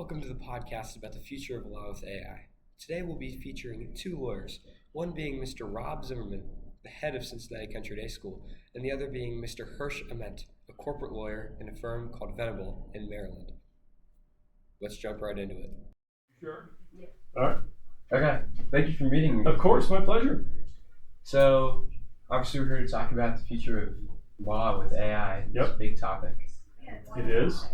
Welcome to the podcast about the future of law with AI. Today we'll be featuring two lawyers, one being Mr. Rob Zimmerman, the head of Cincinnati Country Day School, and the other being Mr. Hirsch Ament, a corporate lawyer in a firm called Venable in Maryland. Let's jump right into it. Sure. All right. Okay. Thank you for meeting me. Of course, my pleasure. So, obviously, we're here to talk about the future of law with AI. Yep. It's a big topic. It is.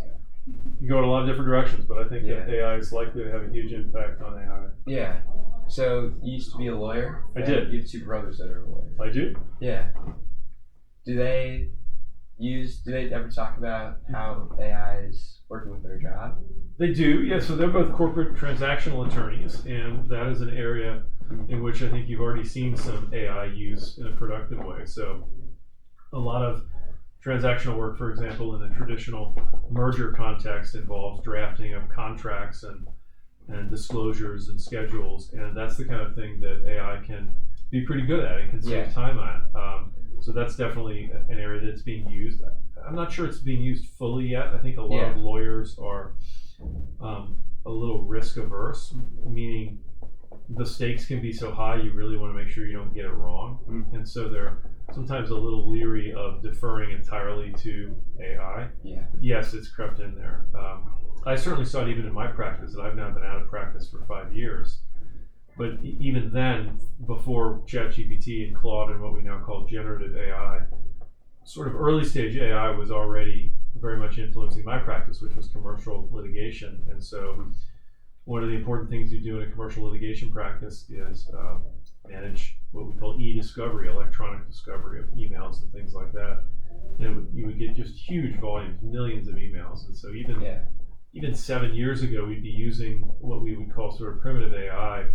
You go in a lot of different directions, but I think that AI is likely to have a huge impact on AI. Yeah. So, you used to be a lawyer? I did. You have two brothers that are lawyers. I do. Yeah. Do they ever talk about how AI is working with their job? They do, yeah. So they're both corporate transactional attorneys, and that is an area in which I think you've already seen some AI use in a productive way. So a lot of transactional work, for example, in the traditional merger context involves drafting of contracts and disclosures and schedules, and that's the kind of thing that AI can be pretty good at. It can save time on. So that's definitely an area that's being used. I'm not sure it's being used fully yet. I think a lot of lawyers are a little risk averse, meaning the stakes can be so high you really want to make sure you don't get it wrong. And so they're sometimes a little leery of deferring entirely to AI. Yes, it's crept in there. I certainly saw it even in my practice, and I've now been out of practice for 5 years. But even then, before ChatGPT and Claude and what we now call generative AI, sort of early stage AI was already very much influencing my practice, which was commercial litigation. And so one of the important things you do in a commercial litigation practice is manage what we call e-discovery, electronic discovery of emails and things like that. And you would get just huge volumes, millions of emails. And so even 7 years ago, we'd be using what we would call sort of primitive AI,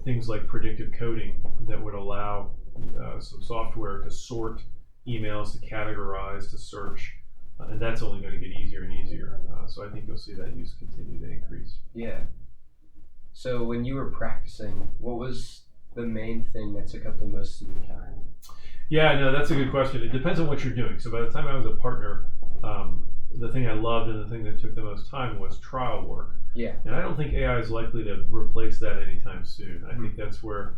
things like predictive coding that would allow some software to sort emails, to categorize, to search, and that's only going to get easier and easier. So I think you'll see that use continue to increase. Yeah. So when you were practicing, what was the main thing that took up the most of your time? Yeah, no, that's a good question. It depends on what you're doing. So by the time I was a partner, the thing I loved and the thing that took the most time was trial work. Yeah. And I don't think AI is likely to replace that anytime soon. I think that's where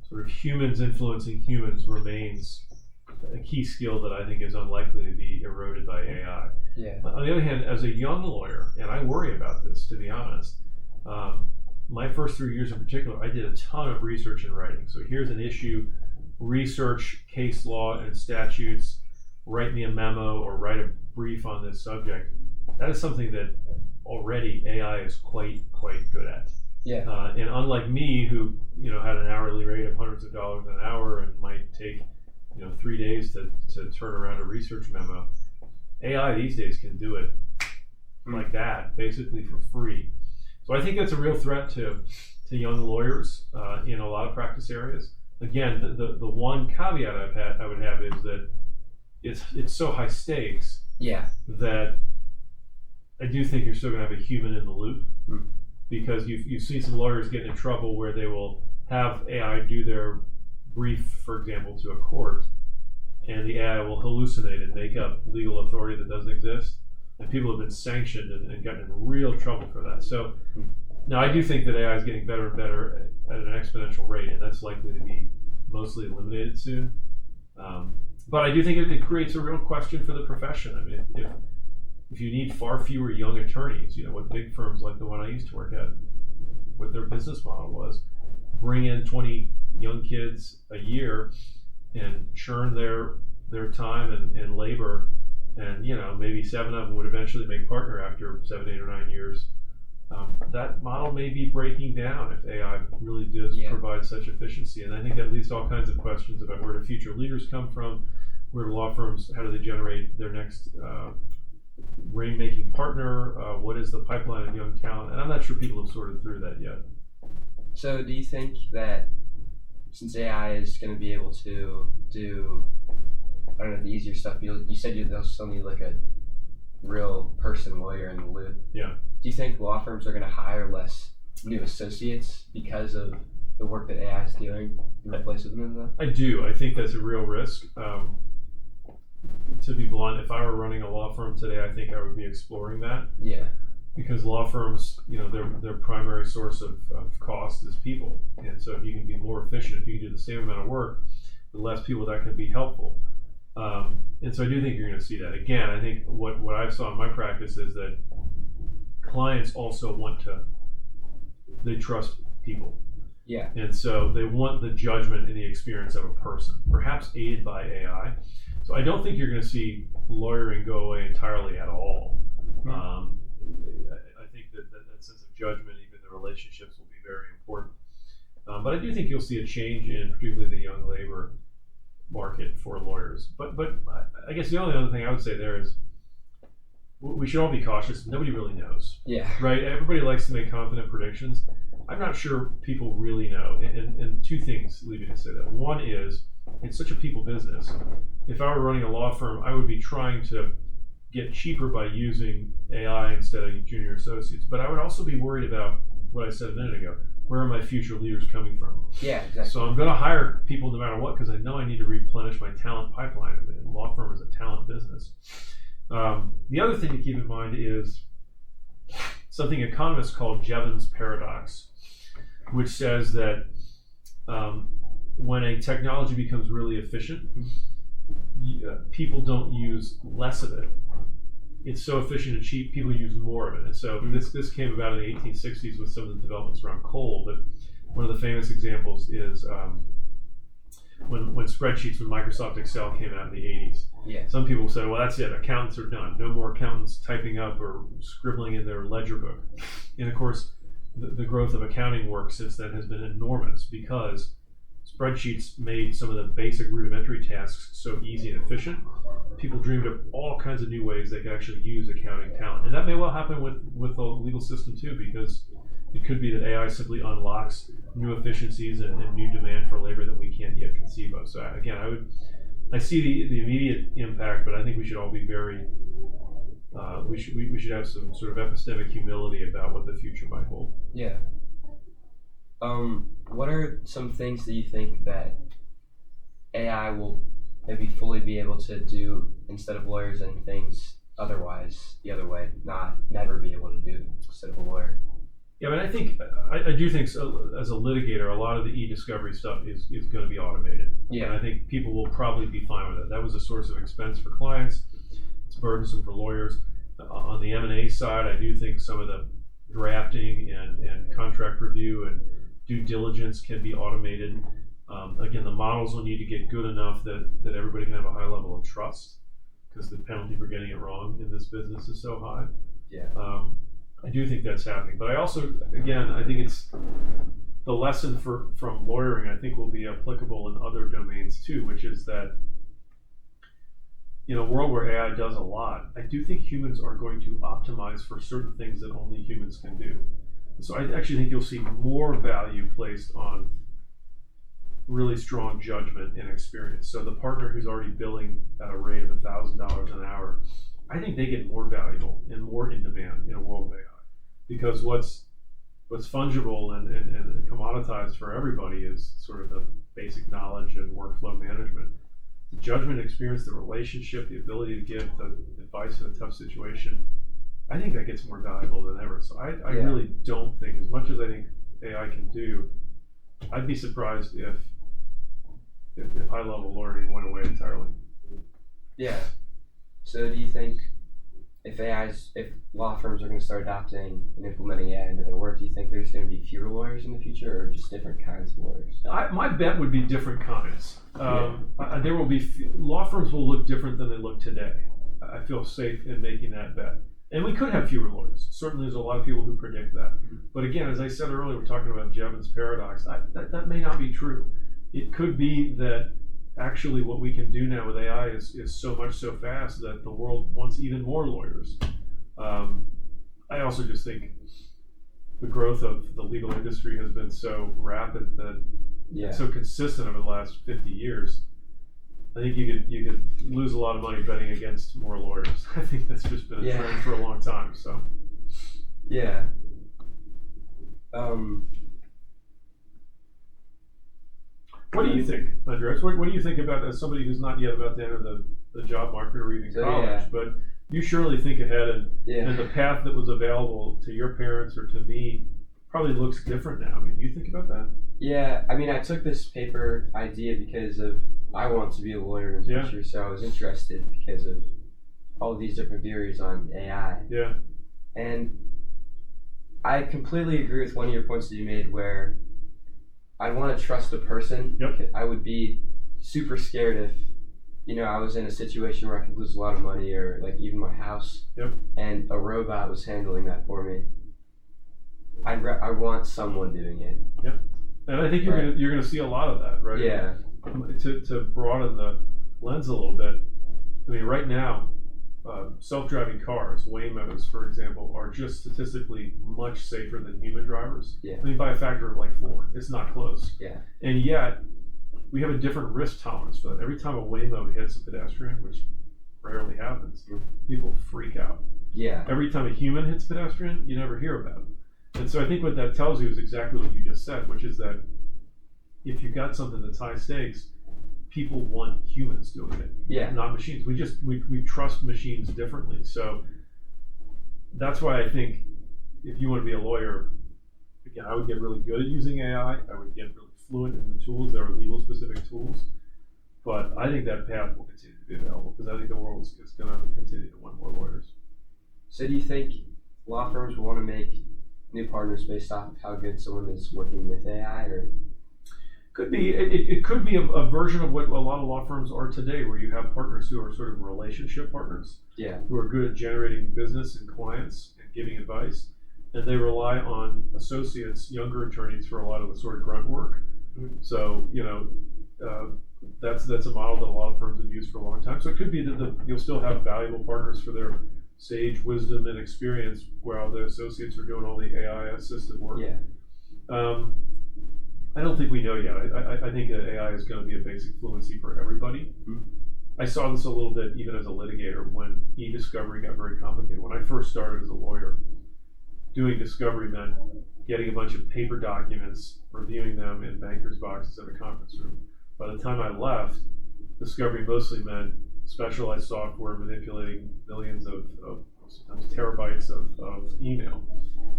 sort of humans influencing humans remains a key skill that I think is unlikely to be eroded by AI. Yeah. On the other hand, as a young lawyer, and I worry about this, to be honest, my first 3 years in particular, I did a ton of research and writing. So here's an issue, research case law and statutes, write me a memo or write a brief on this subject. That is something that already AI is quite good at. Yeah. And unlike me, who had an hourly rate of hundreds of dollars an hour and might take 3 days to turn around a research memo, AI these days can do it like that, basically for free. So I think that's a real threat to young lawyers in a lot of practice areas. Again, the one caveat I would have is that it's so high stakes that I do think you're still going to have a human in the loop, because you've seen some lawyers get in trouble where they will have AI do their brief, for example, to a court, and the AI will hallucinate and make up legal authority that doesn't exist, and people have been sanctioned and gotten in real trouble for that. So now I do think that AI is getting better and better at an exponential rate, and that's likely to be mostly eliminated soon. But I do think it creates a real question for the profession. I mean, if you need far fewer young attorneys, what big firms like the one I used to work at, what their business model was, bring in 20 young kids a year and churn their time and labor, and maybe 7 of them would eventually make partner after 7, 8, or 9 years. That model may be breaking down if AI really does provide such efficiency, and I think that leads to all kinds of questions about where do future leaders come from, where do law firms, how do they generate their next rainmaking partner, what is the pipeline of young talent, and I'm not sure people have sorted through that yet. So do you think that since AI is going to be able to do, I don't know, the easier stuff, you said they'll still need like a real person lawyer in the loop. Yeah. Do you think law firms are going to hire less new associates because of the work that AI is doing in replace of them? I do. I think that's a real risk. To be blunt, if I were running a law firm today, I think I would be exploring that. Yeah. because law firms, their primary source of cost is people, and so if you can be more efficient, if you can do the same amount of work with less people, that can be helpful. And so I do think you're going to see that. Again, I think what I've saw in my practice is that clients also they trust people. Yeah. And so they want the judgment and the experience of a person, perhaps aided by AI. So I don't think you're going to see lawyering go away entirely at all. I think that sense of judgment, even the relationships, will be very important. But I do think you'll see a change in particularly the young labor market for lawyers. But I guess the only other thing I would say there is we should all be cautious. Nobody really knows. Yeah. Right? Everybody likes to make confident predictions. I'm not sure people really know. And two things lead me to say that. One is, it's such a people business. If I were running a law firm, I would be trying to get cheaper by using AI instead of junior associates. But I would also be worried about what I said a minute ago. Where are my future leaders coming from? Yeah, exactly. So I'm going to hire people no matter what, because I know I need to replenish my talent pipeline. And law firm is a talent business. The other thing to keep in mind is something economists call Jevons paradox, which says that when a technology becomes really efficient, people don't use less of it. It's so efficient and cheap, people use more of it. And so this came about in the 1860s with some of the developments around coal. But one of the famous examples is when spreadsheets, when Microsoft Excel came out in the 80s. Yeah. Some people said, well, that's it. Accountants are done. No more accountants typing up or scribbling in their ledger book. And of course, the growth of accounting work since then has been enormous because spreadsheets made some of the basic rudimentary tasks so easy and efficient. People dreamed of all kinds of new ways they could actually use accounting talent. And that may well happen with the legal system too, because it could be that AI simply unlocks new efficiencies and new demand for labor that we can't yet conceive of. So again, I see the immediate impact, but I think we should all be very we should have some sort of epistemic humility about what the future might hold. Yeah. What are some things that you think that AI will maybe fully be able to do instead of lawyers, and things otherwise the other way, never be able to do instead of a lawyer? Yeah, but I do think so, as a litigator, a lot of the e-discovery stuff is going to be automated. Yeah. And I think people will probably be fine with it. That was a source of expense for clients. It's burdensome for lawyers. On the M&A side, I do think some of the drafting and contract review and due diligence can be automated. Again, the models will need to get good enough that everybody can have a high level of trust, because the penalty for getting it wrong in this business is so high. Yeah. I do think that's happening, but I also, again, I think it's the lesson from lawyering, I think, will be applicable in other domains too, which is that in a world where AI does a lot, I do think humans are going to optimize for certain things that only humans can do. So I actually think you'll see more value placed on really strong judgment and experience. So the partner who's already billing at a rate of $1,000 an hour, I think they get more valuable and more in demand in a world of AI, because what's fungible and commoditized for everybody is sort of the basic knowledge and workflow management. The judgment, experience, the relationship, the ability to give the advice in a tough situation, I think that gets more valuable than ever. So I really don't think, as much as I think AI can do, I'd be surprised if high-level learning went away entirely. Yeah. So do you think if law firms are going to start adopting and implementing AI into their work, do you think there's going to be fewer lawyers in the future, or just different kinds of lawyers? My bet would be different kinds. There will be law firms will look different than they look today. I feel safe in making that bet. And we could have fewer lawyers. Certainly, there's a lot of people who predict that. But again, as I said earlier, we're talking about Jevons paradox. That may not be true. It could be that actually what we can do now with AI is so much so fast that the world wants even more lawyers. I also just think the growth of the legal industry has been so rapid that so consistent over the last 50 years. I think you could lose a lot of money betting against more lawyers. I think that's just been a trend for a long time. So yeah. What do you think, Andres? What do you think about, as somebody who's not yet about to enter the job market or even college, but you surely think ahead, and Yeah. the path that was available to your parents or to me probably looks different now. I mean, do you think about that? Yeah, I mean, I took this paper idea because of I want to be a lawyer in the Yeah. future, so I was interested because of all these different theories on AI. Yeah. And I completely agree with one of your points that you made where I want to trust a person. Yep. I would be super scared if, I was in a situation where I could lose a lot of money or like even my house. Yep. And a robot was handling that for me. I want someone doing it. Yep. And I think you're gonna see a lot of that, right? Yeah. To broaden the lens a little bit, I mean, right now, self-driving cars, Waymos, for example, are just statistically much safer than human drivers. Yeah. I mean, by a factor of like 4. It's not close. Yeah. And yet, we have a different risk tolerance for that. Every time a Waymo hits a pedestrian, which rarely happens, people freak out. Yeah. Every time a human hits a pedestrian, you never hear about it. And so I think what that tells you is exactly what you just said, which is that if you've got something that's high stakes, people want humans doing it, Yeah. not machines. We trust machines differently. So that's why I think if you want to be a lawyer, again, I would get really good at using AI. I would get really fluent in the tools. There are legal specific tools. But I think that path will continue to be available because I think the world is going to continue to want more lawyers. So do you think law firms will want to make new partners based off of how good someone is working with AI, or? Could be. It could be a version of what a lot of law firms are today, where you have partners who are sort of relationship partners, Yeah. who are good at generating business and clients and giving advice, and they rely on associates, younger attorneys, for a lot of the sort of grunt work. Mhm. So that's a model that a lot of firms have used for a long time. So it could be that you'll still have valuable partners for their sage wisdom and experience, while the associates are doing all the AI assisted work. Yeah. I don't think we know yet. I think that AI is going to be a basic fluency for everybody. Mhm. I saw this a little bit even as a litigator when e-discovery got very complicated. When I first started as a lawyer, doing discovery meant getting a bunch of paper documents, reviewing them in bankers' boxes at a conference room. By the time I left, discovery mostly meant specialized software manipulating millions of sometimes terabytes of email.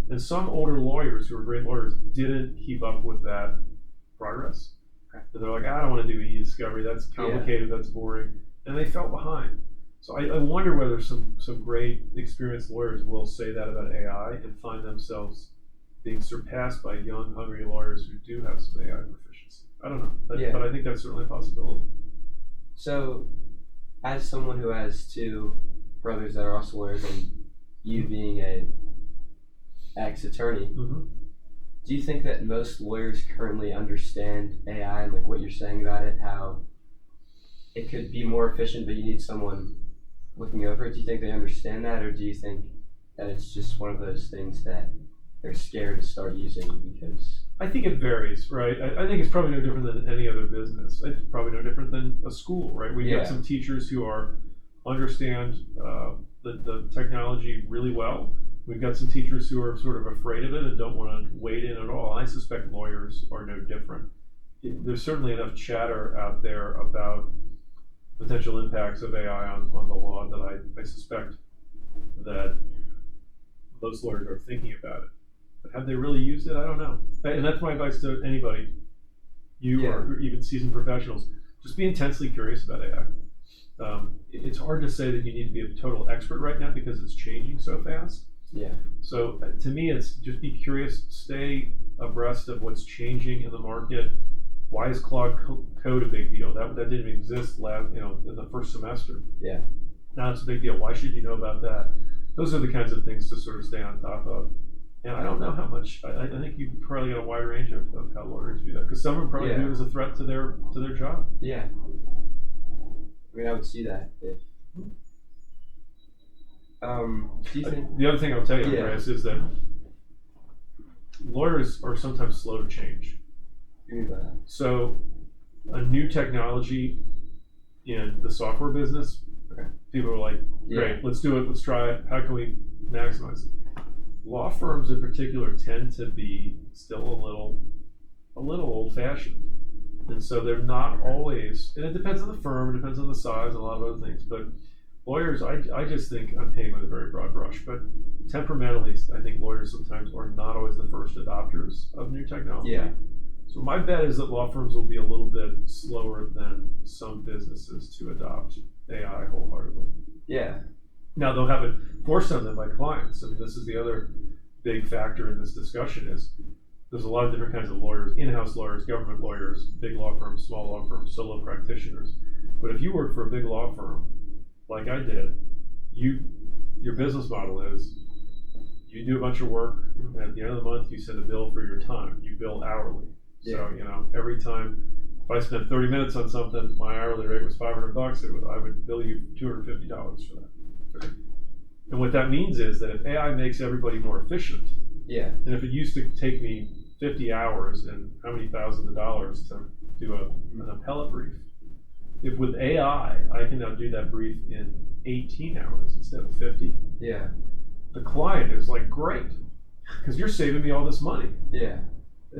And some older lawyers who were great lawyers didn't keep up with that progress. Okay. And they're like, I don't want to do e-discovery, that's complicated, that's boring. And they fell behind. So I wonder whether some great experienced lawyers will say that about AI and find themselves being surpassed by young, hungry lawyers who do have some AI proficiency. I don't know, but I think that's certainly a possibility. So, as someone who has two brothers that are also lawyers, and you being a ex-attorney, Mm-hmm. do you think that most lawyers currently understand AI and like what you're saying about it, how it could be more efficient, but you need someone looking over it? Do you think they understand that, or do you think that it's just one of those things that they're scared to start using because? I think it varies, right? I think it's probably no different than any other business. It's probably no different than a school, right? We've got some teachers who understand the technology really well. We've got some teachers who are sort of afraid of it and don't want to wade in at all. I suspect lawyers are no different. There's certainly enough chatter out there about potential impacts of AI on the law that I suspect that most lawyers are thinking about it. But have they really used it? I don't know. And that's my advice to anybody, or even seasoned professionals. Just be intensely curious about AI. It's hard to say that you need to be a total expert right now because it's changing so fast. Yeah. So to me, it's just be curious, stay abreast of what's changing in the market. Why is Claude Code a big deal? That didn't exist in the first semester. Yeah. Now it's a big deal. Why should you know about that? Those are the kinds of things to sort of stay on top of. And I don't know how much. I think you've probably got a wide range of how lawyers do that, because some of them probably view it as a threat to their job. Yeah. I mean, I would see that if. Do you think The other thing I'll tell you, Andreas, is that lawyers are sometimes slow to change. So a new technology in the software business, people are like, great, let's do it, let's try it. How can we maximize it? Law firms in particular tend to be still a little old-fashioned. And so they're not always, and it depends on the firm, it depends on the size, and a lot of other things, but Lawyers, I just think I'm painting with a very broad brush, but temperamentally, I think lawyers sometimes are not always the first adopters of new technology. Yeah. So my bet is that law firms will be a little bit slower than some businesses to adopt AI wholeheartedly. Yeah. Now they'll have it forced on them by clients. I mean, this is the other big factor in this discussion is there's a lot of different kinds of lawyers, in-house lawyers, government lawyers, big law firms, small law firms, solo practitioners. But if you work for a big law firm, like I did, your business model is you do a bunch of work, and at the end of the month you send a bill for your time. You bill hourly. So, every time if I spent 30 minutes on something, my hourly rate was $500. I would bill you $250 for that. And what that means is that if AI makes everybody more efficient, and if it used to take me 50 hours and how many thousands of dollars to do an appellate brief, if with AI I can now do that brief in 18 hours instead of 50, the client is like, great, because you're saving me all this money.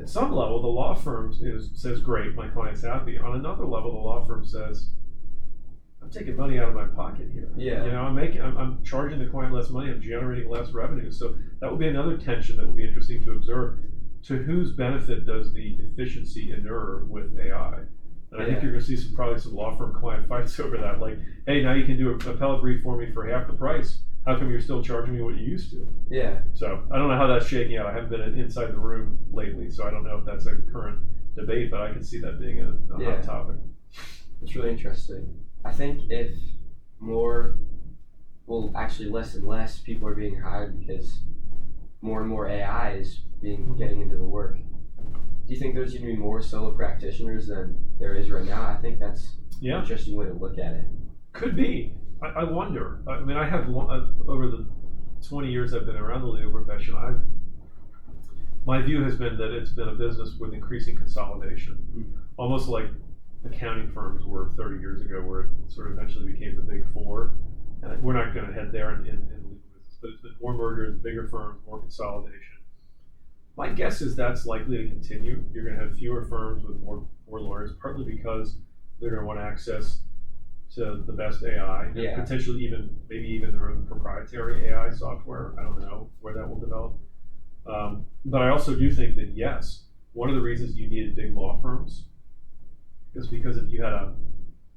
At some level, the law firm says, great, my client's happy. On another level, the law firm says, I'm taking money out of my pocket here. I'm charging the client less money, I'm generating less revenue. So that will be another tension that will be interesting to observe. To whose benefit does the efficiency inure with AI? And I think you're going to see probably some law firm client fights over that. Like, hey, now you can do an appellate brief for me for half the price. How come you're still charging me what you used to? So I don't know how that's shaking out. I haven't been inside the room lately, so I don't know if that's a current debate, but I can see that being a hot topic. It's really interesting. I think if less and less people are being hired because more and more AI is getting into the work. Do you think there's going to be more solo practitioners than there is right now? I think that's an interesting way to look at it. Could be. I wonder. I mean, I have over the 20 years I've been around the legal profession, my view has been that it's been a business with increasing consolidation, almost like accounting firms were 30 years ago, where it sort of eventually became the big four. And we're not going to head there in the legal business, but it's been more mergers, bigger firms, more consolidation. My guess is that's likely to continue. You're going to have fewer firms with more lawyers, partly because they're going to want access to the best AI, and potentially maybe even their own proprietary AI software. I don't know where that will develop. But I also do think that, yes, one of the reasons you needed big law firms is because if you had a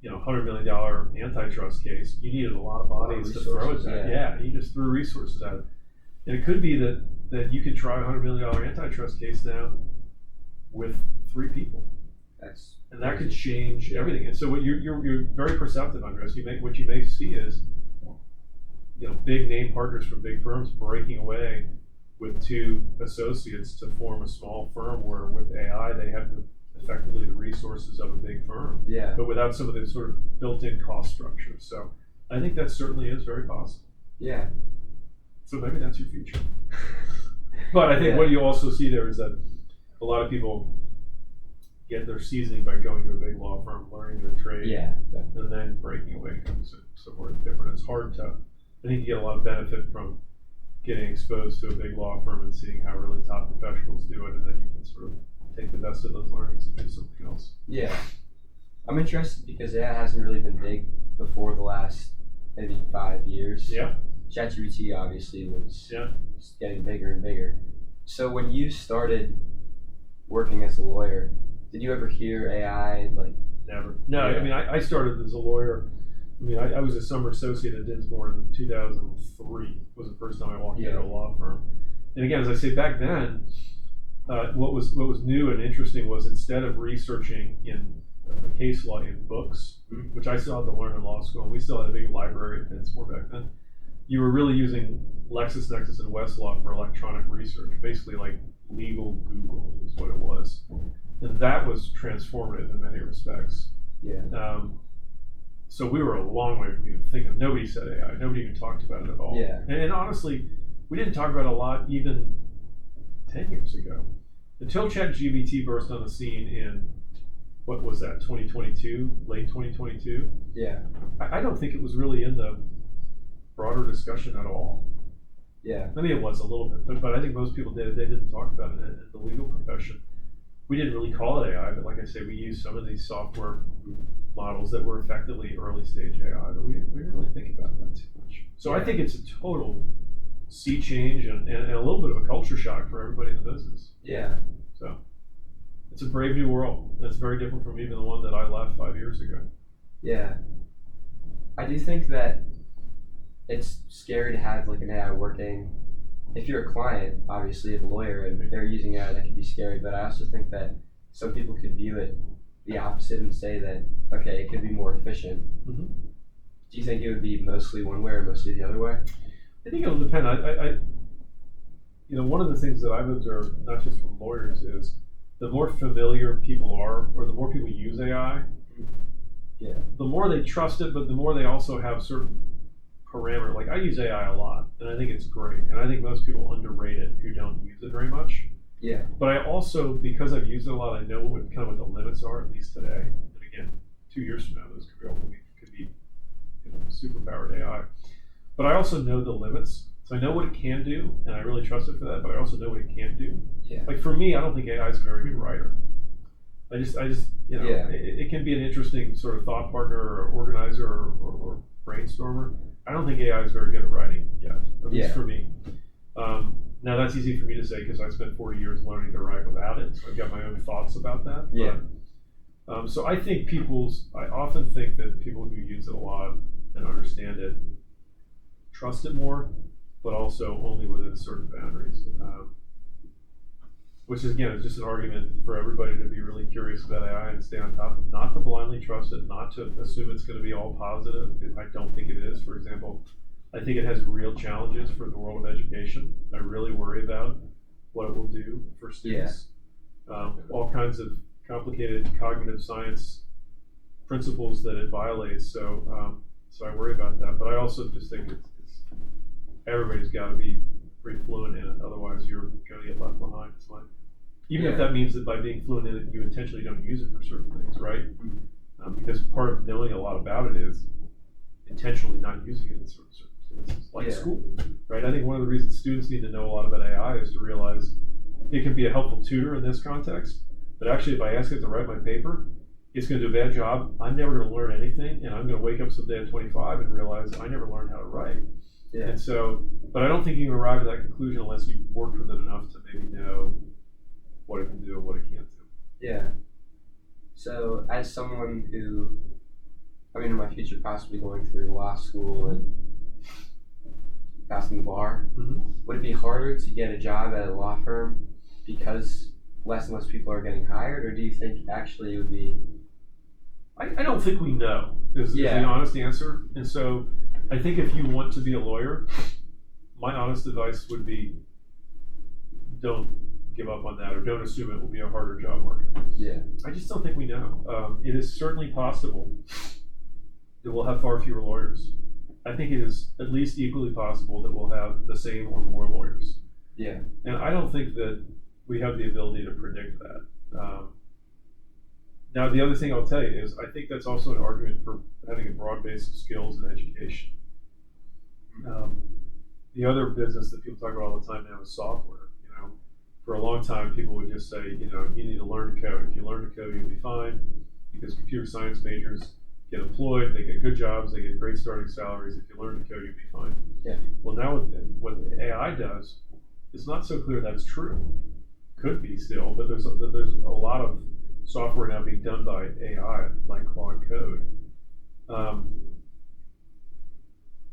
$100 million antitrust case, you needed a lot of bodies to throw at that. You just threw resources at it. And it could be that you could try a $100 million antitrust case now with 3 people. And that could change everything. And so what you're very perceptive, Andres. What you may see is big name partners from big firms breaking away with 2 associates to form a small firm where with AI they have effectively the resources of a big firm, but without some of the sort of built-in cost structure. So I think that certainly is very possible. So maybe that's your future. But I think what you also see there is that a lot of people get their seasoning by going to a big law firm, learning their trade, and then breaking away somewhere different. It's hard to, I think you get a lot of benefit from getting exposed to a big law firm and seeing how really top professionals do it, and then you can sort of take the best of those learnings and do something else. I'm interested because AI hasn't really been big before the last maybe 5 years. ChatGPT obviously was getting bigger and bigger. So when you started working as a lawyer, did you ever hear AI Never. No, I mean, I started as a lawyer. I mean, I was a summer associate at Dinsmore in 2003 was the first time I walked into a law firm. And again, as I say, back then, what was new and interesting was instead of researching in case law in books, which I still had to learn in law school, and we still had a big library at Dinsmore back then, you were really using LexisNexis and Westlaw for electronic research, basically like legal Google is what it was. And that was transformative in many respects. So we were a long way from even thinking. Nobody said AI. Nobody even talked about it at all. And honestly, we didn't talk about it a lot even 10 years ago. Until ChatGPT burst on the scene in, what was that, 2022, late 2022? I don't think it was really in the broader discussion at all. I mean, it was a little bit, but I think most people did. They didn't talk about it in the legal profession. we didn't really call it AI, but like I say, we used some of these software models that were effectively early stage AI, but we didn't really think about that too much. So I think it's a total sea change and a little bit of a culture shock for everybody in the business. Yeah. So it's a brave new world. That's very different from even the one that I left 5 years ago. Yeah. I do think that it's scary to have like an AI working. If you're a client, obviously, of a lawyer, and they're using AI, that can be scary. But I also think that some people could view it the opposite and say that, okay, it could be more efficient. Mm-hmm. Do you think it would be mostly one way or mostly the other way? I think it'll depend. One of the things that I've observed, not just from lawyers, is the more familiar people are, or the more people use AI, the more they trust it, but the more they also have certain parameters. Like I use AI a lot, and I think it's great, and I think most people underrate it who don't use it very much. Yeah. But I also, because I've used it a lot, I know what the limits are, at least today. And again, 2 years from now, those could be super powered AI. But I also know the limits. So I know what it can do, and I really trust it for that, but I also know what it can't do. Yeah. Like for me, I don't think AI is a very good writer. I just it can be an interesting sort of thought partner or organizer or brainstormer. I don't think AI is very good at writing yet, at least for me. Now that's easy for me to say because I spent 40 years learning to write without it, so I've got my own thoughts about that. Yeah. But, so I think I often think that people who use it a lot and understand it trust it more, but also only within certain boundaries. Which is, again, is just an argument for everybody to be really curious about AI and stay on top of it, not to blindly trust it, not to assume it's going to be all positive. I don't think it is. For example, I think it has real challenges for the world of education. I really worry about what it will do for students. All kinds of complicated cognitive science principles that it violates. So I worry about that. But I also just think everybody's got to be pretty fluent in it. Otherwise, you're going to get left behind. It's like, even if that means that by being fluent in it, you intentionally don't use it for certain things, right? Because part of knowing a lot about it is intentionally not using it in certain circumstances, like school, right? I think one of the reasons students need to know a lot about AI is to realize it can be a helpful tutor in this context, but actually if I ask it to write my paper, it's going to do a bad job. I'm never going to learn anything, and I'm going to wake up someday at 25 and realize I never learned how to write. Yeah. And so, but I don't think you can arrive at that conclusion unless you've worked with it enough to maybe know what it can do and what it can't do. Yeah. So, as someone who, in my future, possibly going through law school and passing the bar, would it be harder to get a job at a law firm because less and less people are getting hired, or do you think actually it would be? I don't think we know, is the honest answer. And so, I think if you want to be a lawyer, my honest advice would be don't give up on that, or don't assume it will be a harder job market. Yeah. I just don't think we know. It is certainly possible that we'll have far fewer lawyers. I think it is at least equally possible that we'll have the same or more lawyers. Yeah. And I don't think that we have the ability to predict that. Now, the other thing I'll tell you is I think that's also an argument for having a broad base of skills in education. The other business that people talk about all the time now is software. For a long time, people would just say, you need to learn to code. If you learn to code, you'll be fine, because computer science majors get employed, they get good jobs, they get great starting salaries. If you learn to code, you'll be fine. Yeah. Well, now with what AI does, it's not so clear that's true. Could be still, but there's a lot of software now being done by AI, like Claude Code.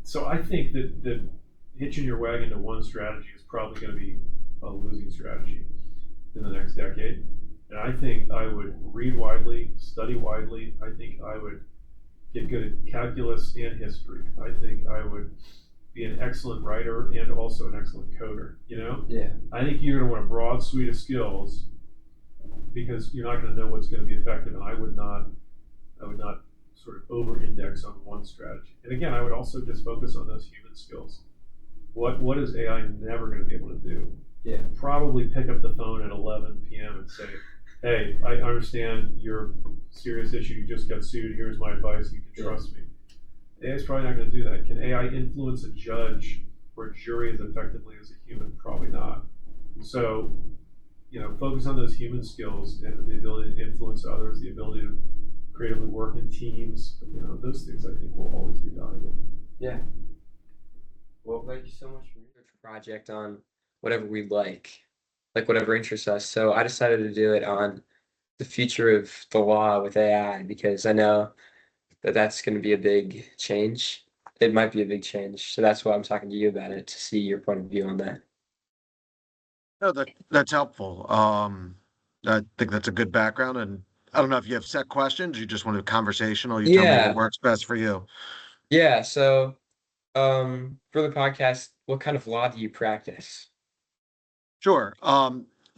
So I think that hitching your wagon to one strategy is probably going to be a losing strategy in the next decade. And I think I would read widely, study widely. I think I would get good at calculus and history. I think I would be an excellent writer and also an excellent coder, Yeah. I think you're going to want a broad suite of skills because you're not going to know what's going to be effective. And I would not sort of over-index on one strategy. And again, I would also just focus on those human skills. What is AI never going to be able to do? Yeah. Probably pick up the phone at 11 p.m. and say, hey, I understand your serious issue. You just got sued. Here's my advice. You can trust me. AI is probably not going to do that. Can AI influence a judge or a jury as effectively as a human? Probably not. So focus on those human skills and the ability to influence others, the ability to creatively work in teams. Those things I think will always be valuable. Yeah. Well, thank you so much for your Project on whatever we like whatever interests us. So I decided to do it on the future of the law with AI because I know that that's going to be a big change. It might be a big change. So that's why I'm talking to you about it to see your point of view on that. No, that's helpful. I think that's a good background, and I don't know if you have set questions. You just want a conversational. You tell me what Yeah. works best for you. Yeah. So, for the podcast, what kind of law do you practice? Sure.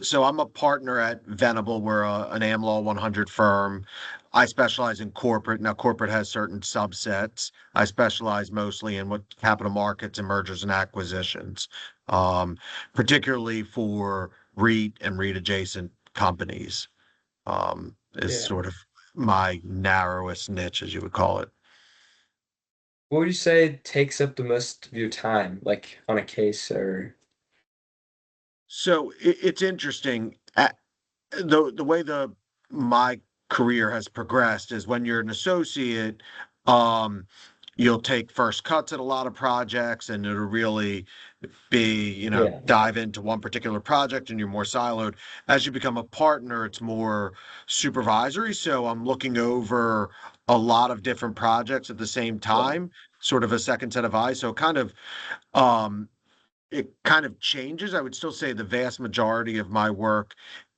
So I'm a partner at Venable. We're an AmLaw 100 firm. I specialize in corporate. Now, corporate has certain subsets. I specialize mostly in what capital markets and mergers and acquisitions, um, particularly for REIT and REIT adjacent companies. Is Yeah. sort of my narrowest niche, as you would call it. What would you say takes up the most of your time, like on a case or So it's interesting. The way my career has progressed is when you're an associate, um, you'll take first cuts at a lot of projects, and it'll really be, yeah, dive into one particular project, and you're more siloed. As you become a partner, it's more supervisory. So I'm looking over a lot of different projects at the same yeah, time, sort of a second set of eyes. So um, it kind of changes. I would still say the vast majority of my work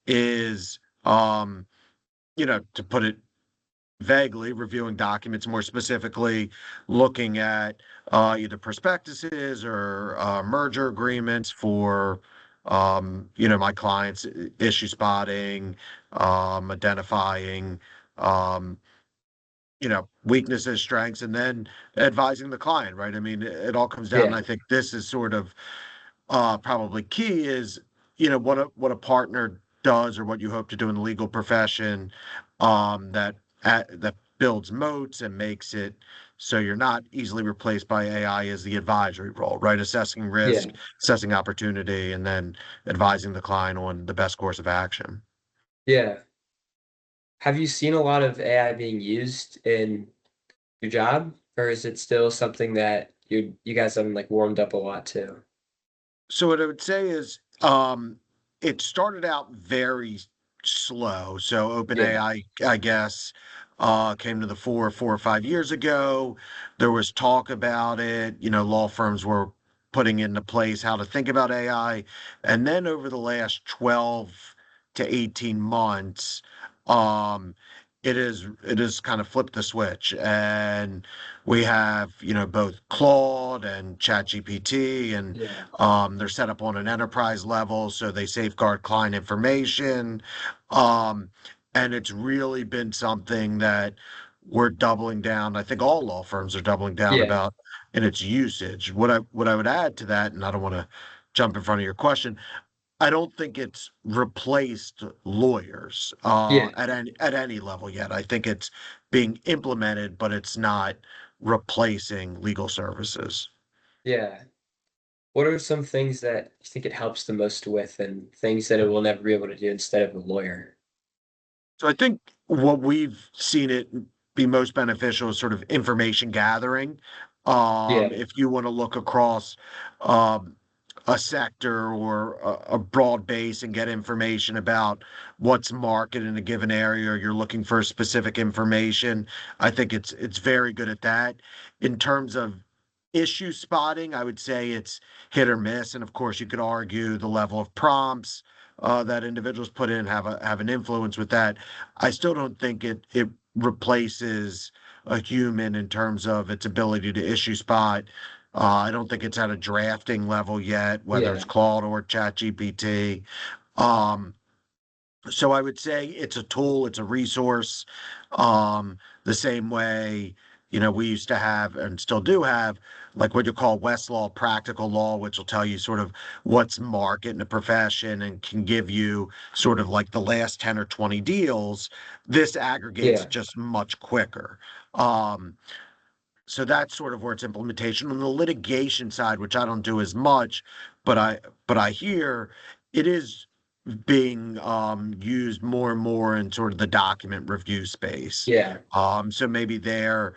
is, um, to put it vaguely, reviewing documents, more specifically, looking at either prospectuses or merger agreements for, my clients, issue spotting, identifying, um, weaknesses, strengths, and then advising the client, right? I mean, it all comes down, and yeah, I think this is sort of probably key is, what a partner does or what you hope to do in the legal profession, that builds moats and makes it so you're not easily replaced by AI, is the advisory role, right? Assessing yeah, risk, assessing opportunity, and then advising the client on the best course of action. yeah. Have you seen a lot of AI being used in your job, or is it still something that you guys haven't like warmed up a lot to? So what I would say is, it started out very slow. So Yeah, OpenAI, I guess, came to the fore 4 or 5 years ago. There was talk about it. Law firms were putting into place how to think about AI, and then over the last 12 to 18 months, um, it is kind of flipped the switch, and we have both Claude and ChatGPT, and yeah, they're set up on an enterprise level, so they safeguard client information. Um, and it's really been something that we're doubling down. I think all law firms are doubling down yeah, about in its usage. What I would add to that, and I don't want to jump in front of your question, I don't think it's replaced lawyers yeah, at any level yet. I think it's being implemented, but it's not replacing legal services. yeah. What are some things that you think it helps the most with, and things that it will never be able to do instead of a lawyer? So I think what we've seen it be most beneficial is sort of information gathering. Yeah, If you want to look across um, a sector or a broad base and get information about what's market in a given area, or you're looking for specific information, I think it's very good at that. In terms of issue spotting, I would say it's hit or miss, and of course you could argue the level of prompts that individuals put in have an influence with that. I still don't think it replaces a human in terms of its ability to issue spot. I don't think it's at a drafting level yet, whether it's yeah, Claude or ChatGPT. Um, so I would say it's a tool, it's a resource. The same way, we used to have and still do have like what you call Westlaw practical law, which will tell you sort of what's market in a profession and can give you sort of like the last 10 or 20 deals. This aggregates yeah, just much quicker. Um, so that's sort of where it's implementation on the litigation side, which I don't do as much, but I hear it is being used more and more in sort of the document review space. Yeah. So maybe there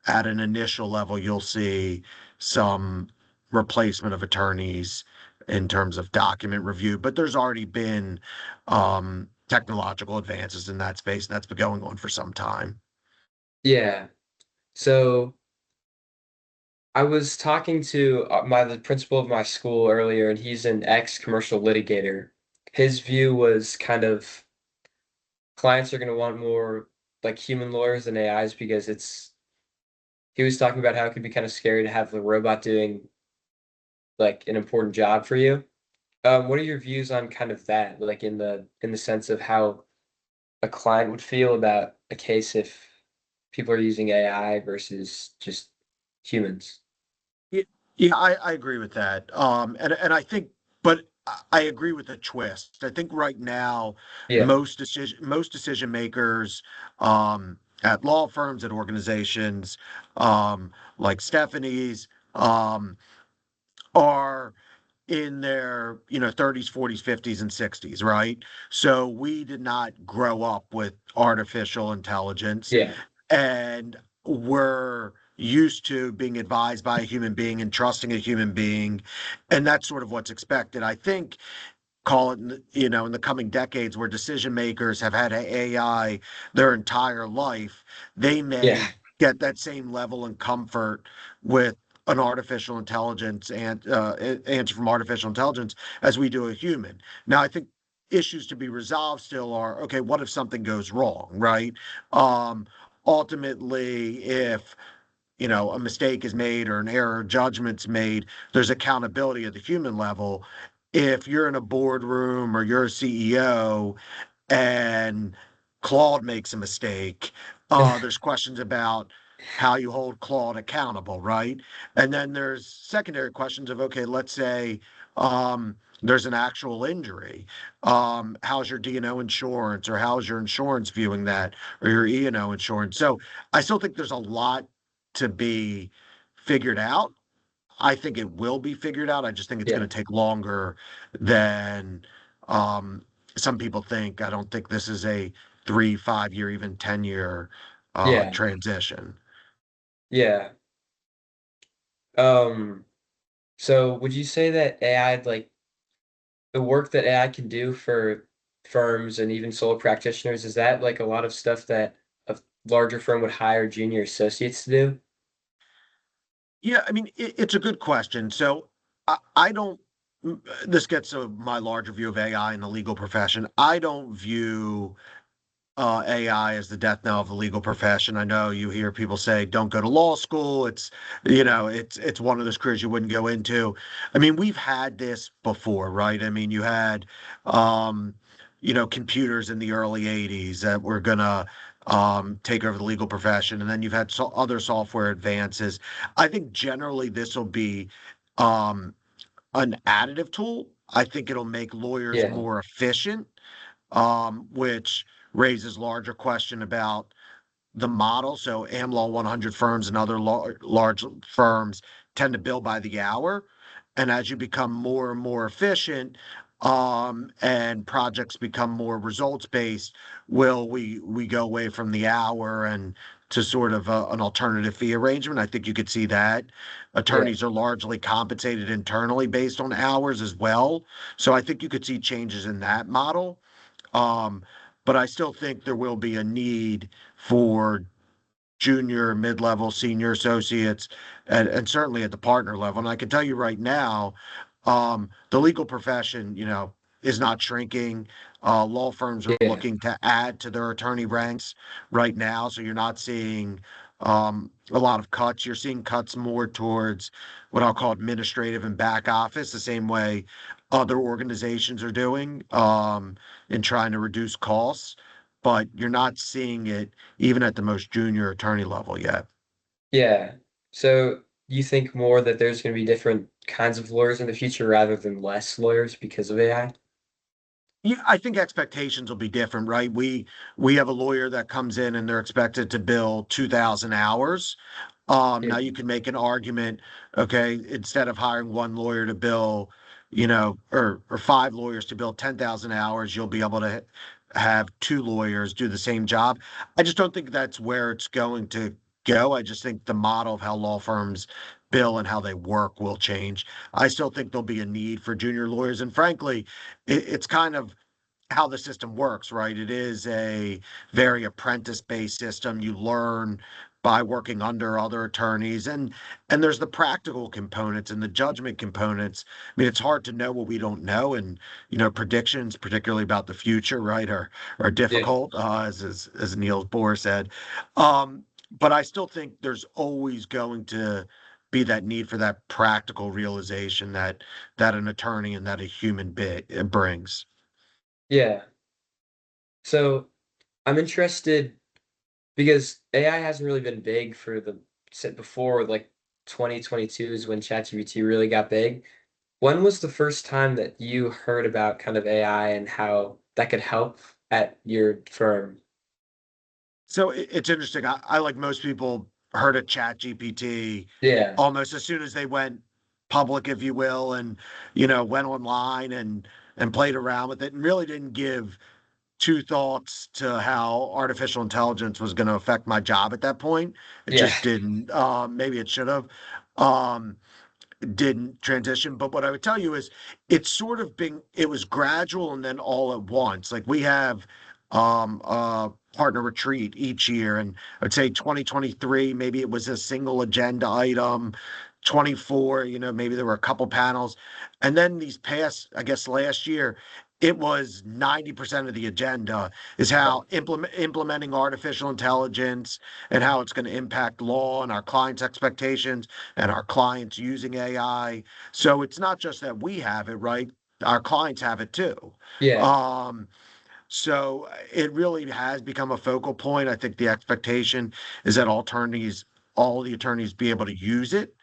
at an initial level, you'll see some replacement of attorneys in terms of document review, but there's already been technological advances in that space, and that's been going on for some time. Yeah. So I was talking to the principal of my school earlier, and he's an ex-commercial litigator. His view was kind of clients are going to want more like human lawyers than AIs because he was talking about how it could be kind of scary to have the robot doing like an important job for you. What are your views on kind of that, like in the sense of how a client would feel about a case if people are using AI versus just humans? Yeah, yeah, I agree with that. And I think, but I agree with the twist. I think right now, Yeah, most decision makers, at law firms, at organizations, like Stephanie's, um, are in their 30s, 40s, 50s, and 60s, right? So we did not grow up with artificial intelligence, yeah, and we're used to being advised by a human being and trusting a human being, and that's sort of what's expected. I think, call it, in the coming decades, where decision makers have had AI their entire life, they yeah, may get that same level and comfort with an artificial intelligence and answer from artificial intelligence as we do a human. Now, I think issues to be resolved still are, okay, what if something goes wrong, right? Um, Ultimately, if a mistake is made or an error of judgment's made, there's accountability at the human level. If you're in a boardroom or you're a CEO and Claude makes a mistake, there's questions about how you hold Claude accountable, right? And then there's secondary questions of, okay, let's say there's an actual injury. How's your D&O insurance, or how's your insurance viewing that, or your E&O insurance? So I still think there's a lot to be figured out. I think it will be figured out. I just think it's going yeah, to take longer than um, some people think. I don't think this is a 3, 5 year, even 10 year yeah, transition. yeah. Um, so would you say that AI, like the work that AI can do for firms and even solo practitioners, is that like a lot of stuff that a larger firm would hire junior associates to do? Yeah, I mean, it's a good question. So I don't, this gets to my larger view of AI in the legal profession. I don't view AI as the death knell of the legal profession. I know you hear people say, "Don't go to law school." It's one of those careers you wouldn't go into. I mean, we've had this before, right? I mean, you had, um, computers in the early '80s that were gonna take over the legal profession, and then you've had other software advances. I think generally this will be um, an additive tool. I think it'll make lawyers Yeah, more efficient, which raises larger question about the model. So AmLaw 100 firms and other large firms tend to bill by the hour. And as you become more and more efficient, and projects become more results based, will we go away from the hour and to sort of an alternative fee arrangement? I think you could see that. yeah, Attorneys are largely compensated internally based on hours as well. So I think you could see changes in that model. Um, but I still think there will be a need for junior, mid-level, senior associates, and certainly at the partner level. And I can tell you right now, the legal profession, is not shrinking. Law firms are yeah, looking to add to their attorney ranks right now, so you're not seeing a lot of cuts. You're seeing cuts more towards what I'll call administrative and back office, the same way other organizations are doing, in trying to reduce costs. But you're not seeing it even at the most junior attorney level yet. yeah. So you think more that there's going to be different kinds of lawyers in the future rather than less lawyers because of AI? Yeah, I think expectations will be different, right? We have a lawyer that comes in and they're expected to bill 2,000 hours. Yeah, Now you can make an argument, okay, instead of hiring one lawyer to bill, or 5 lawyers to build 10,000 hours, you'll be able to have 2 lawyers do the same job. I just don't think that's where it's going to go. I just think the model of how law firms bill and how they work will change. I still think there'll be a need for junior lawyers. And frankly, it's kind of how the system works, right? It is a very apprentice-based system. You learn by working under other attorneys, and there's the practical components and the judgment components. I mean, it's hard to know what we don't know, and predictions, particularly about the future, right, are Yeah. difficult, as Niels Bohr said. But I still think there's always going to be that need for that practical realization that an attorney and that a human brings. Yeah. So I'm interested because AI hasn't really been big for the said before, like 2022 is when ChatGPT really got big. When was the first time that you heard about kind of AI and how that could help at your firm? So it's interesting. I, like most people, heard of Chat GPT Yeah. almost as soon as they went public, if you will, and went online and played around with it, and really didn't give two thoughts to how artificial intelligence was going to affect my job at that point. It Yeah. just didn't. Maybe it should have. Um, didn't transition. But what I would tell you is it's sort of been, it was gradual and then all at once. Like we have a partner retreat each year, and I'd say 2023, maybe it was a single agenda item. 24, maybe there were a couple panels. And then these past, I guess last year, it was 90% of the agenda is how implementing artificial intelligence and how it's going to impact law and our clients' expectations and our clients using AI. So it's not just that we have it, right? Our clients have it too. Yeah. Um, so it really has become a focal point. I think the expectation is that all the attorneys be able to use it.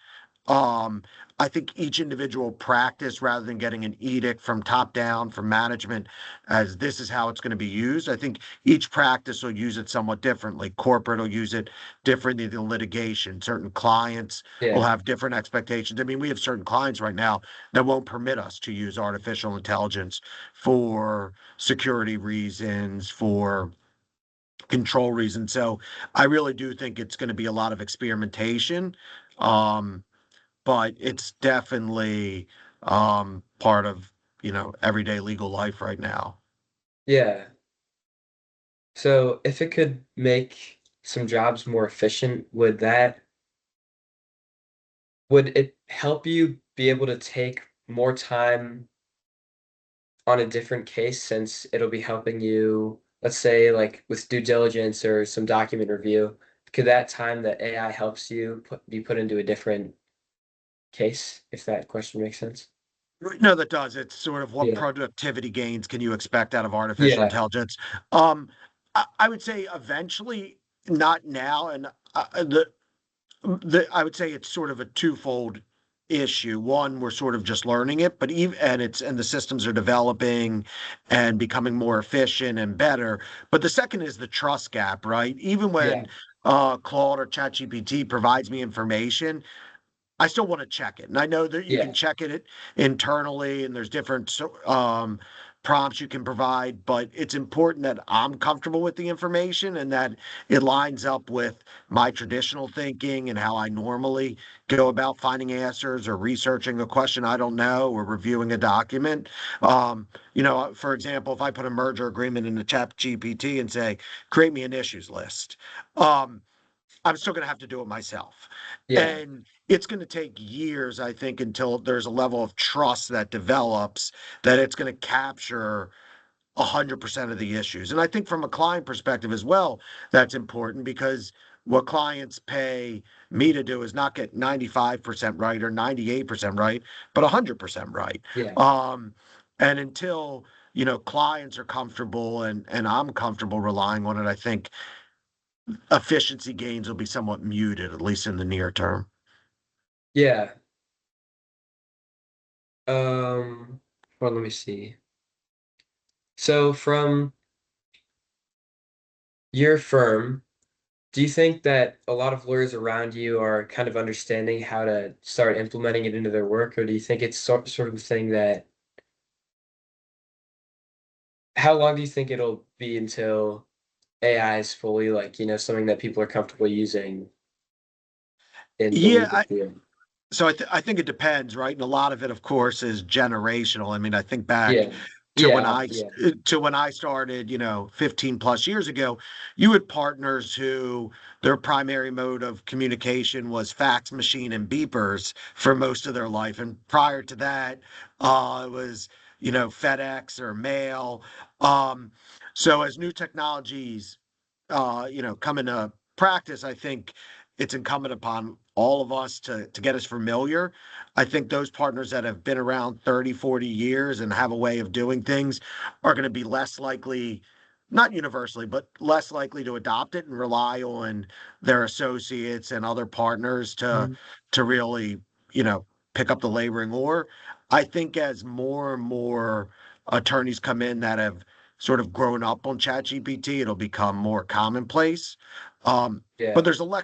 um, I think each individual practice, rather than getting an edict from top down from management, as this is how it's going to be used, I think each practice will use it somewhat differently. Corporate will use it differently than litigation. Certain clients will Yeah. have different expectations. I mean, we have certain clients right now that won't permit us to use artificial intelligence for security reasons, for control reasons. So I really do think it's going to be a lot of experimentation. Um, but it's definitely part of everyday legal life right now. Yeah. So if it could make some jobs more efficient, would it help you be able to take more time on a different case since it'll be helping you, let's say, like with due diligence or some document review? Could that time that AI helps you be put into a different case, if that question makes sense? No, that does. It's sort of what Yeah. productivity gains can you expect out of artificial Yeah. intelligence? Um, I would say eventually, not now, and I would say it's sort of a twofold issue. One, we're sort of just learning it, but even and the systems are developing and becoming more efficient and better. But the second is the trust gap, right? Even Yeah. when Claude or ChatGPT provides me information, I still want to check it. And I know that you can Yeah. check it internally and there's different prompts you can provide, but it's important that I'm comfortable with the information and that it lines up with my traditional thinking and how I normally go about finding answers or researching a question I don't know or reviewing a document. For example, if I put a merger agreement in the chat GPT and say, create me an issues list. Um, I'm still going to have to do it myself. Yeah. And it's going to take years, I think, until there's a level of trust that develops that it's going to capture 100% of the issues. And I think from a client perspective as well, that's important because what clients pay me to do is not get 95% right or 98% right, but 100% right. Yeah. And until clients are comfortable and I'm comfortable relying on it, I think efficiency gains will be somewhat muted, at least in the near term. Yeah. Well, let me see. So from your firm, Do you think that a lot of lawyers around you are kind of understanding how to start implementing it into their work, or do you think it's sort of a thing that how long do you think it'll be until AI is fully like, something that people are comfortable using in the Yeah, legal field? so I think it depends, right? And a lot of it, of course, is generational. I mean, I think back Yeah. to Yeah, when yeah. I started, 15 plus years ago, you had partners who their primary mode of communication was fax machine and beepers for most of their life. And prior to that, it was, FedEx or mail. Um, so as new technologies come into practice, I think it's incumbent upon all of us to get us familiar. I think those partners that have been around 30, 40 years and have a way of doing things are going to be less likely, not universally, but less likely to adopt it and rely on their associates and other partners Mhm. to really, you know, pick up the laboring oar. I think as more and more attorneys come in that have sort of grown up on ChatGPT, it'll become more commonplace. Um, but Yeah.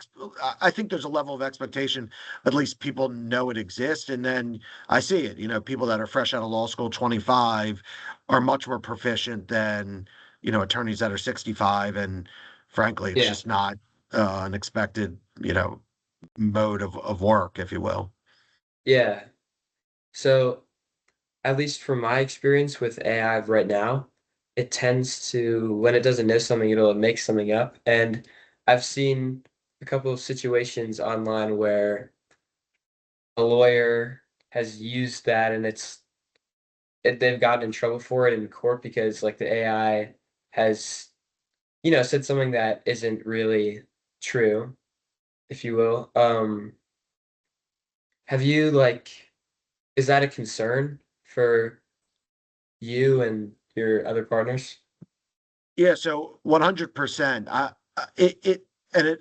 I think there's a level of expectation. At least people know it exists, and then I see it. People that are fresh out of law school, 25, are much more proficient than attorneys that are 65. And frankly, it's Yeah. just not an expected mode of work, if you will. Yeah. So at least from my experience with AI right now, it tends to, when it doesn't know something, it'll make something up. And I've seen a couple of situations online where a lawyer has used that and they've gotten in trouble for it in court because like the AI has, said something that isn't really true, if you will. Have you like, is that a concern for you and your other partners? Yeah, so 100%. And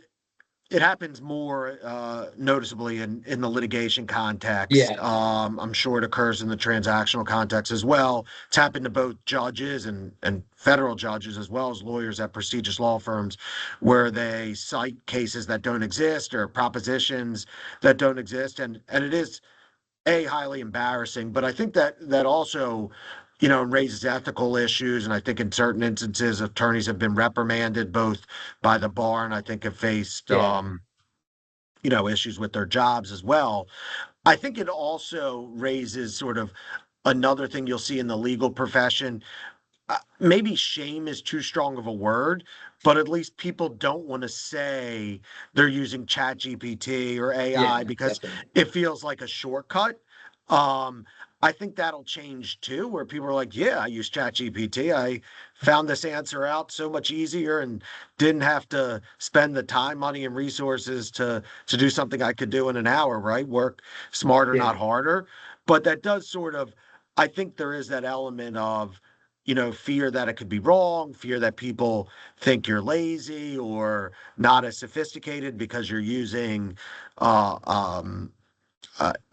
it happens more noticeably in the litigation context. Yeah, I'm sure it occurs in the transactional context as well. It's happened to both judges and federal judges as well as lawyers at prestigious law firms where they cite cases that don't exist or propositions that don't exist. And it is highly embarrassing, but I think that also raises ethical issues. And I think in certain instances attorneys have been reprimanded both by the bar and I think have faced yeah, issues with their jobs as well. I think it also raises sort of another thing you'll see in the legal profession. Maybe shame is too strong of a word, but at least people don't want to say they're using ChatGPT or AI yeah, because definitely. it feels like a shortcut. Um, I think that'll change too, where people are like, yeah, I use ChatGPT. I found this answer out so much easier and didn't have to spend the time, money, and resources to do something I could do in an hour, right? Work smarter, Yeah, not harder. But that does sort of, I think there is that element of fear that it could be wrong, fear that people think you're lazy or not as sophisticated because you're using uh, um,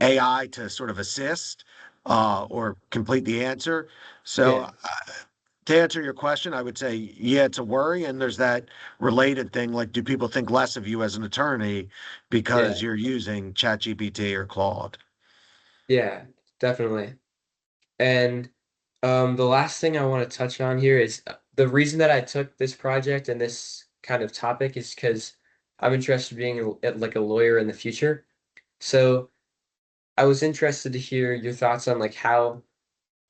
AI to sort of assist or complete the answer. So, yeah, to answer your question, I would say, yeah, it's a worry. And there's that related thing like, do people think less of you as an attorney because yeah, you're using ChatGPT or Claude? yeah, definitely. And the last thing I want to touch on here is the reason that I took this project and this kind of topic is because I'm interested in being like a lawyer in the future. So I was interested to hear your thoughts on like how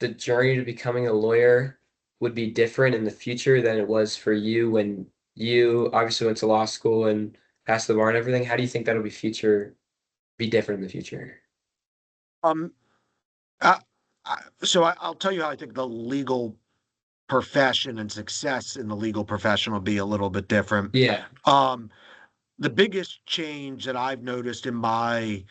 the journey to becoming a lawyer would be different in the future than it was for you when you obviously went to law school and passed the bar and everything. How do you think that'll be different in the future? Um, I, I'll tell you how I think the legal profession and success in the legal profession will be a little bit different. Yeah, Um, the biggest change that I've noticed in my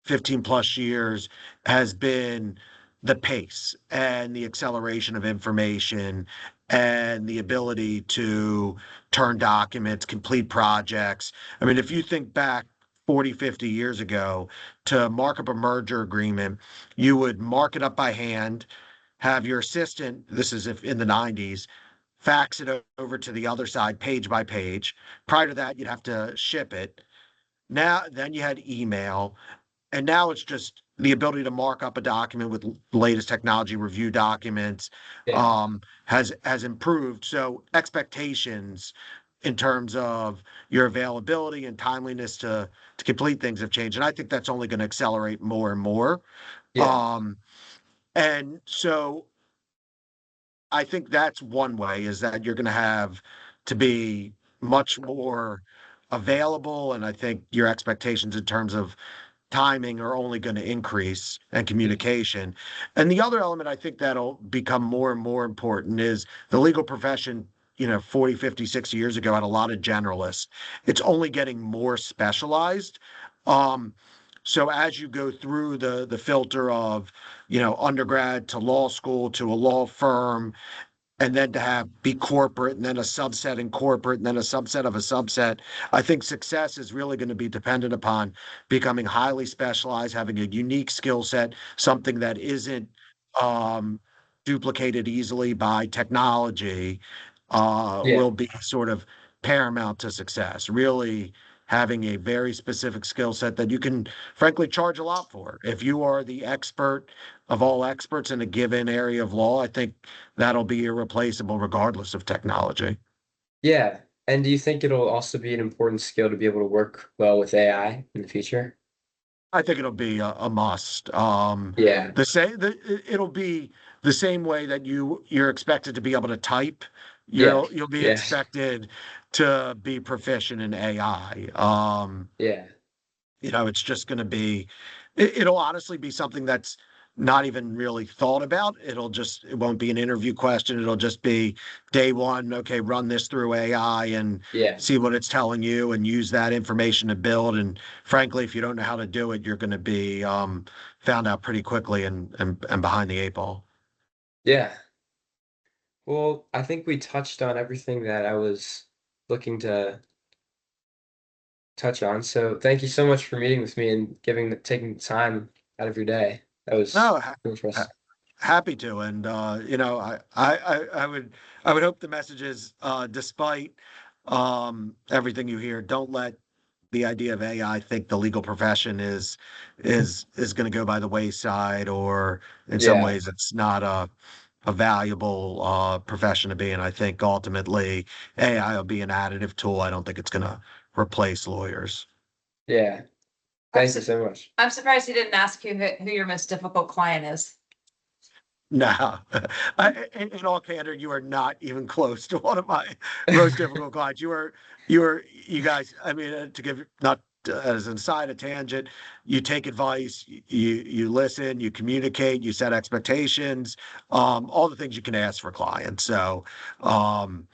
15 plus years has been the pace and the acceleration of information and the ability to turn documents, complete projects. I mean, if you think back 40, 50 years ago to mark up a merger agreement, you would mark it up by hand, have your assistant, this is if in the 90s, fax it over to the other side page by page. Prior to that, you'd have to ship it. Now, then you had email, and now it's just the ability to mark up a document with the latest technology, review documents, Yeah. has improved. So expectations in terms of your availability and timeliness to complete things have changed, and I think that's only going to accelerate more and more. Yeah. Um, and so I think that's one way, is that you're going to have to be much more available, and I think your expectations in terms of timing are only going to increase, and communication. And the other element I think that'll become more and more important is the legal profession, 40, 50, 60 years ago had a lot of generalists. It's only getting more specialized. Um, so as you go through the filter of, undergrad to law school to a law firm, and then to have be corporate, and then a subset in corporate, and then a subset of a subset. I think success is really going to be dependent upon becoming highly specialized, having a unique skill set, something that isn't um, duplicated easily by technology, Yeah. will be sort of paramount to success. Really having a very specific skill set that you can frankly charge a lot for. If you are the expert of all experts in a given area of law, I think that'll be irreplaceable regardless of technology. Yeah. And do you think it'll also be an important skill to be able to work well with AI in the future? I think it'll be a must. Yeah. It'll be the same way that you're expected to be able to type. Yeah. You'll be Yeah. expected to be proficient in AI. Yeah. It's just going to be, it'll honestly be something that's not even really thought about. It won't be an interview question. It'll just be day one. Okay, run this through AI and Yeah. see what it's telling you, and use that information to build. And frankly, if you don't know how to do it, you're going to be found out pretty quickly, and behind the eight ball. Yeah. Well, I think we touched on everything that I was looking to touch on. So thank you so much for meeting with me and taking the time out of your day. That was No, cool for ha- us. happy to. And I would hope the messages, despite everything you hear, don't let the idea of AI think the legal profession is going to go by the wayside, or in some Yeah. ways it's not a valuable profession to be in. I think ultimately AI will be an additive tool. I don't think it's going to replace lawyers. Yeah. I'm, Thank you su- so much. I'm surprised you didn't ask who your most difficult client is. No, in all candor, you are not even close to one of my most difficult clients. You guys. I mean, to give not as an aside, a tangent. You take advice, you listen, you communicate, you set expectations, all the things you can ask for clients. So, um,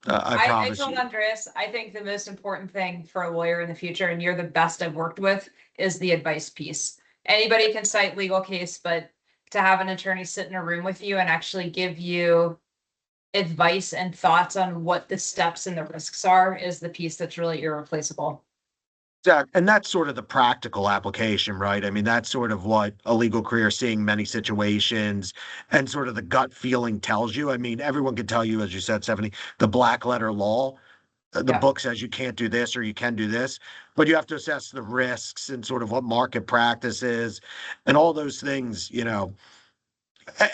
I I promise told you. Andreas, I think the most important thing for a lawyer in the future, and you're the best I've worked with, is the advice piece. Anybody can cite legal case, but to have an attorney sit in a room with you and actually give you advice and thoughts on what the steps and the risks are is the piece that's really irreplaceable. Exactly. And that's sort of the practical application, right? I mean, that's sort of what a legal career, seeing many situations, and sort of the gut feeling tells you. I mean, everyone can tell you, as you said, 70, the black letter law. The Yeah. book says you can't do this or you can do this, but you have to assess the risks and sort of what market practice is, and all those things,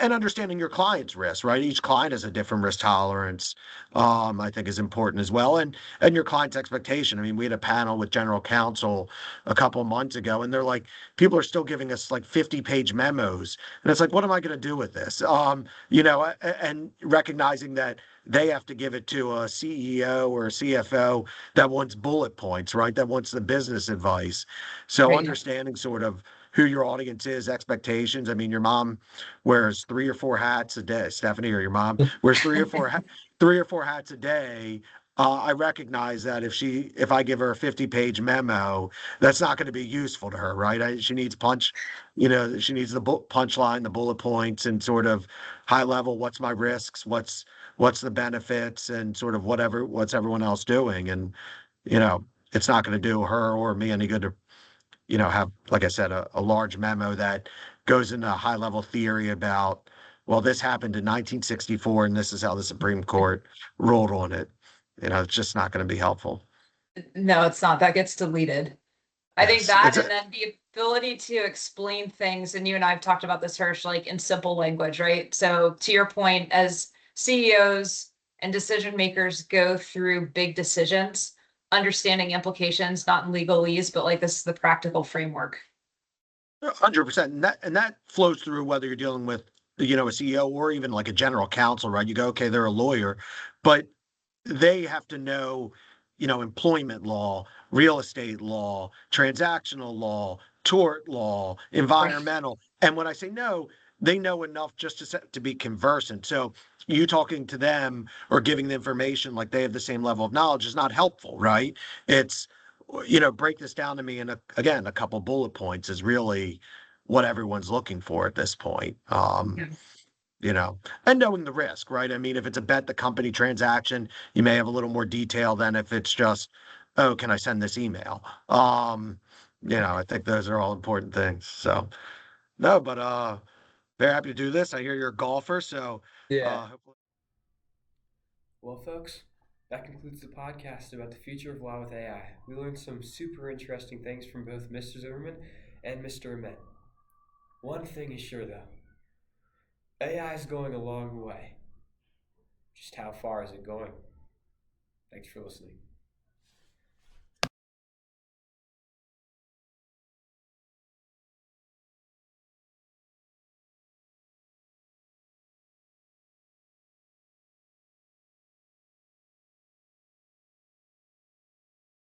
and understanding your client's risk, right? Each client has a different risk tolerance, I think is important as well. And your client's expectation. I mean, we had a panel with general counsel a couple of months ago, and they're like, people are still giving us like 50-page memos. And it's like, what am I going to do with this? And recognizing that they have to give it to a CEO or a CFO that wants bullet points, right? That wants the business advice. So Right. understanding sort of who your audience is, expectations. I mean, your mom wears 3 or 4 hats a day. Stephanie, or your mom wears 3 or 4 hats a day. I recognize that if I give her a 50-page memo, that's not going to be useful to her, right? She needs she needs the punchline, the bullet points, and sort of high level. What's my risks? What's the benefits, and sort of what's everyone else doing? And you know, it's not going to do her or me any good to have, like I said, a large memo that goes into high level theory about well, this happened in 1964 and this is how the Supreme Court ruled on it. It's just not going to be helpful. No, it's not. That gets deleted. I think Yes, that, and then the ability to explain things, and you and I have talked about this, Hirsch, like in simple language, right? So to your point, as CEOs and decision makers go through big decisions, understanding implications, not in legalese, but like this is the practical framework. 100%. And that flows through whether you're dealing with, a CEO or even like a general counsel, right? You go, okay, they're a lawyer, but they have to know, employment law, real estate law, transactional law, tort law, environmental. And when I say no, they know enough just to be conversant. So you talking to them or giving the information like they have the same level of knowledge is not helpful, right? It's, break this down to me in again, a couple bullet points is really what everyone's looking for at this point. Yeah. And knowing the risk, right? I mean, if it's a bet the company transaction, you may have a little more detail than if it's just, oh, can I send this email? I think those are all important things. So no, but very happy to do this. I hear you're a golfer, so Yeah. hopefully. Well, folks, that concludes the podcast about the future of law with AI. We learned some super interesting things from both Mr. Zimmerman and Mr. Ament. One thing is sure, though, AI is going a long way. Just how far is it going? Thanks for listening.